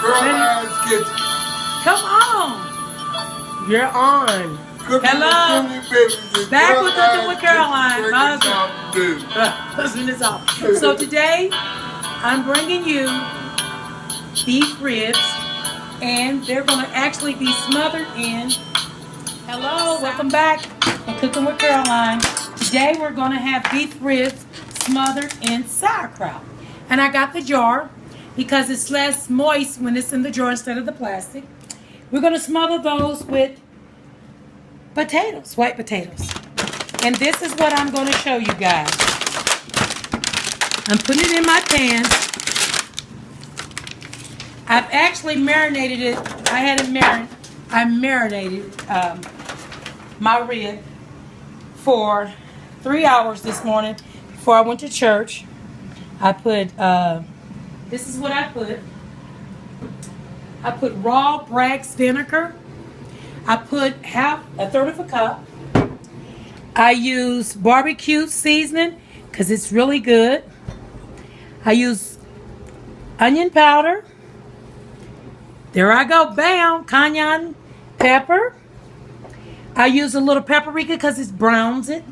Caroline's Kitchen. Come on. You're on. Hello. Back with Cooking with Caroline. My husband is off. So today, I'm bringing you beef ribs, and they're going to actually be smothered in. Hello, welcome back to Cooking with Caroline. Today, we're going to have beef ribs smothered in sauerkraut. And I got the jar because it's less moist when it's in the jar instead of the plastic. We're going to smother those with potatoes, white potatoes. And this is what I'm going to show you guys. I'm putting it in my pan. I've actually marinated it. I marinated my rib for 3 hours this morning before I went to church. I put, this is what I put. I put raw Bragg's vinegar. I put a third of a cup. I use barbecue seasoning because it's really good. I use onion powder. There I go, bam, cayenne pepper. I use a little paprika because it browns it.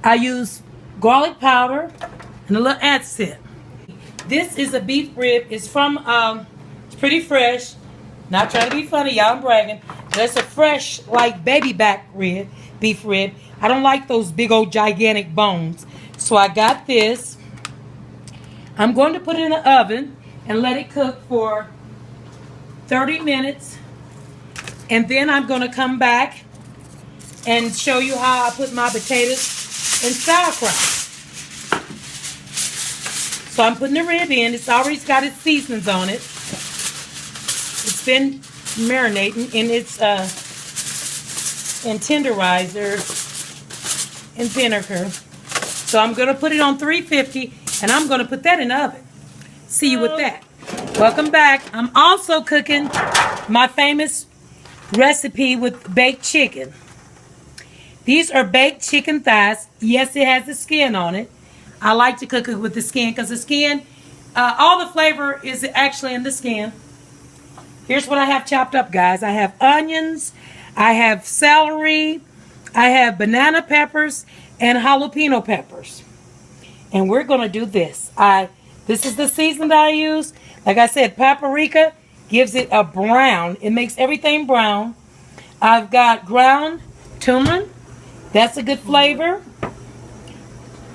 I use garlic powder and a little acid. This is a beef rib. It's from, it's pretty fresh. Not trying to be funny, y'all, I'm bragging. That's a fresh, like baby back rib, beef rib. I don't like those big old gigantic bones. So I got this. I'm going to put it in the oven and let it cook for 30 minutes. And then I'm going to come back and show you how I put my potatoes in sauerkraut. So I'm putting the rib in. It's already got its seasonings on it. It's been marinating in its in tenderizer and vinegar. So I'm going to put it on 350 and I'm going to put that in the oven. See you with that. Welcome back. I'm also cooking my famous recipe with baked chicken. These are baked chicken thighs. Yes, it has the skin on it. I like to cook it with the skin because the skin, all the flavor is actually in the skin. Here's what I have chopped up, guys. I have onions, I have celery, I have banana peppers, and jalapeno peppers. And we're going to do this. This is the season that I use. Like I said, paprika gives it a brown. It makes everything brown. I've got ground cumin. That's a good flavor.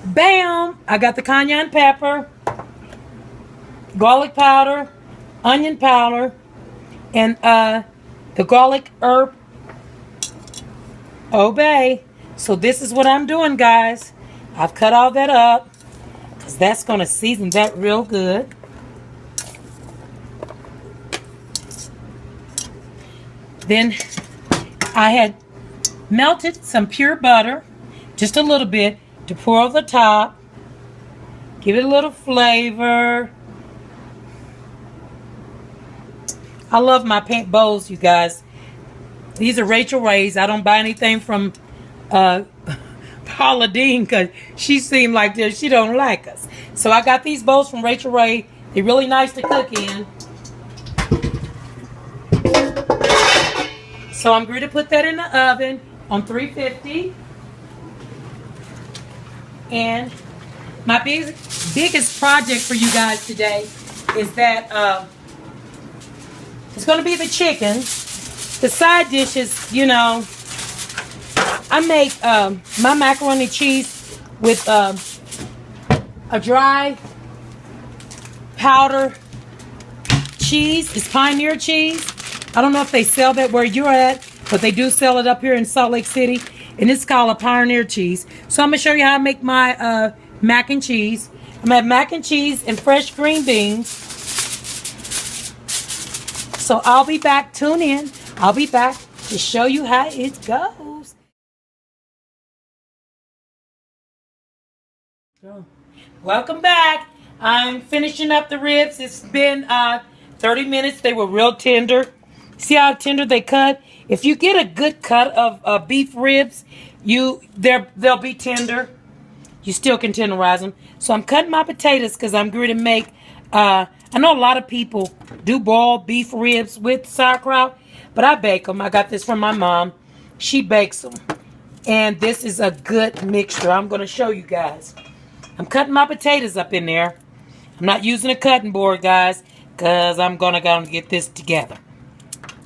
Bam! I got the cayenne pepper, garlic powder, onion powder, and the garlic herb obey. So this is what I'm doing, guys. I've cut all that up because that's going to season that real good. Then I had melted some pure butter, just a little bit, to pour over the top. Give it a little flavor. I love my pink bowls, you guys. These are Rachel Ray's. I don't buy anything from Paula Deen because she seemed like this. She don't like us. So I got these bowls from Rachel Ray. They're really nice to cook in. So I'm going to put that in the oven on 350. And my biggest project for you guys today is that it's going to be the chicken. The side dishes, you know, I make my macaroni cheese with a dry powder cheese. It's Pioneer cheese. I don't know if they sell that where you're at, but they do sell it up here in Salt Lake City. And it's called a Pioneer cheese. So I'm going to show you how I make my mac and cheese. I'm going to have mac and cheese and fresh green beans. So I'll be back. Tune in. I'll be back to show you how it goes. Welcome back. I'm finishing up the ribs. It's been 30 minutes. They were real tender. See how tender they cut? If you get a good cut of beef ribs, they'll be tender. You still can tenderize them. So I'm cutting my potatoes because I'm going to make a I know a lot of people do boiled beef ribs with sauerkraut, but I bake them. I got this from my mom. She bakes them. And this is a good mixture. I'm going to show you guys. I'm cutting my potatoes up in there. I'm not using a cutting board, guys, because I'm going to go and get this together.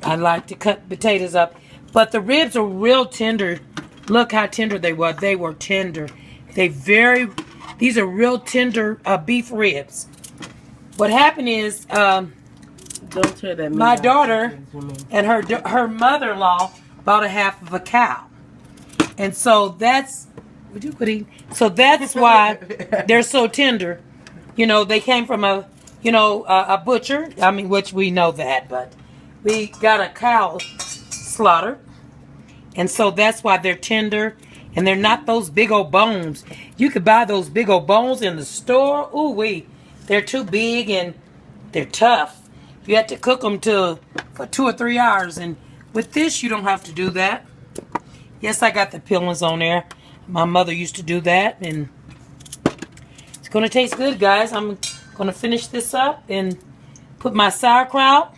I like to cut potatoes up. But the ribs are real tender. Look how tender they were. They were tender. These are real tender beef ribs. What happened is, Don't tear that. my daughter and her mother-in-law bought a half of a cow, and so that's why they're so tender. You know, they came from a butcher. I mean, which we know that, but we got a cow slaughtered, and so that's why they're tender, and they're not those big old bones. You could buy those big old bones in the store. Ooh wee, they're too big and they're tough. You have to cook them for 2 or 3 hours, and with this you don't have to do that. Yes, I got the peelings on there. My mother used to do that, and it's gonna taste good, guys. I'm gonna finish this up and put my sauerkraut.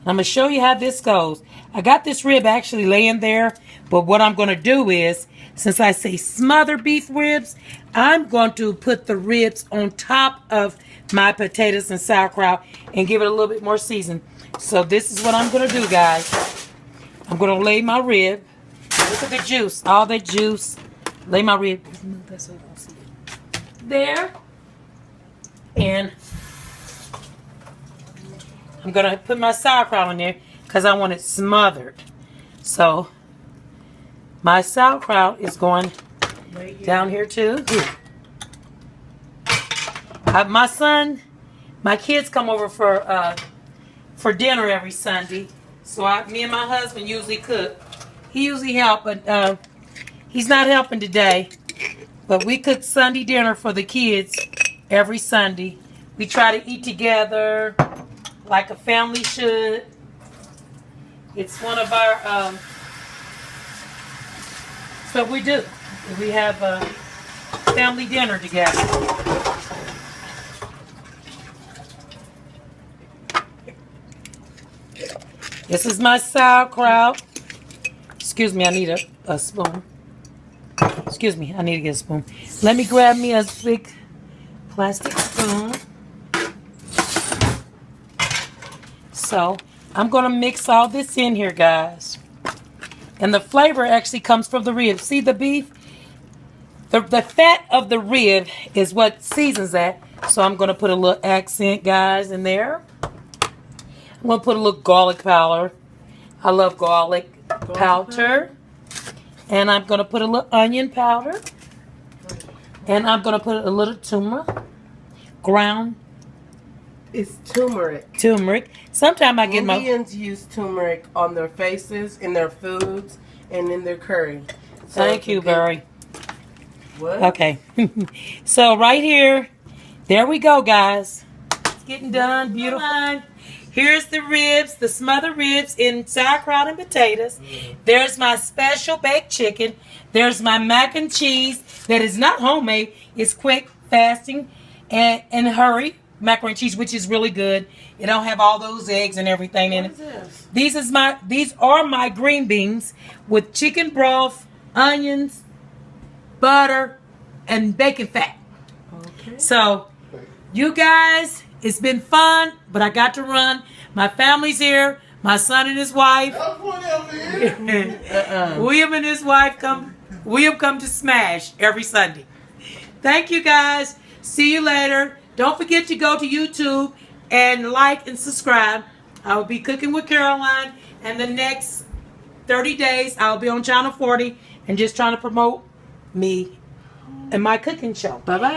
I'm gonna show you how this goes. I got this rib actually laying there, but what I'm gonna do is, since I say smother beef ribs, I'm going to put the ribs on top of my potatoes and sauerkraut and give it a little bit more season. So this is what I'm gonna do, guys. I'm gonna lay my rib. Look at the juice, all that juice. Lay my rib. That's so I don't see it. There. And I'm gonna put my sauerkraut in there because I want it smothered. So my sauerkraut is going down here too. My kids come over for dinner every Sunday. So me and my husband usually cook. He usually help, but he's not helping today. But we cook Sunday dinner for the kids every Sunday. We try to eat together like a family should. It's one of our, it's what we do. We have a family dinner together. This is my sauerkraut. Excuse me, I need a spoon. Excuse me, I need to get a spoon. Let me grab me a big plastic spoon. So, I'm going to mix all this in here, guys. And the flavor actually comes from the rib. See the beef? The fat of the rib is what seasons that. So, I'm going to put a little accent, guys, in there. I'm going to put a little garlic powder. I love garlic powder. And I'm going to put a little onion powder. And I'm going to put a little turmeric. Ground. It's turmeric. Turmeric. Sometimes I get Indians use turmeric on their faces, in their foods, and in their curry. So thank you, Barry. What? Okay. So right here, there we go, guys. It's getting done. Beautiful. Here's the ribs, the smothered ribs in sauerkraut and potatoes. There's my special baked chicken. There's my mac and cheese that is not homemade. It's quick, fasting, and hurry macaroni and cheese, which is really good. It don't have all those eggs and everything in it. These are my green beans with chicken broth, onions, butter, and bacon fat. Okay. So, you guys, it's been fun, but I got to run. My family's here. My son and his wife. William and his wife come. William come to Smash every Sunday. Thank you, guys. See you later. Don't forget to go to YouTube and like and subscribe. I will be cooking with Caroline, and the next 30 days I'll be on Channel 40 and just trying to promote me and my cooking show. Bye-bye.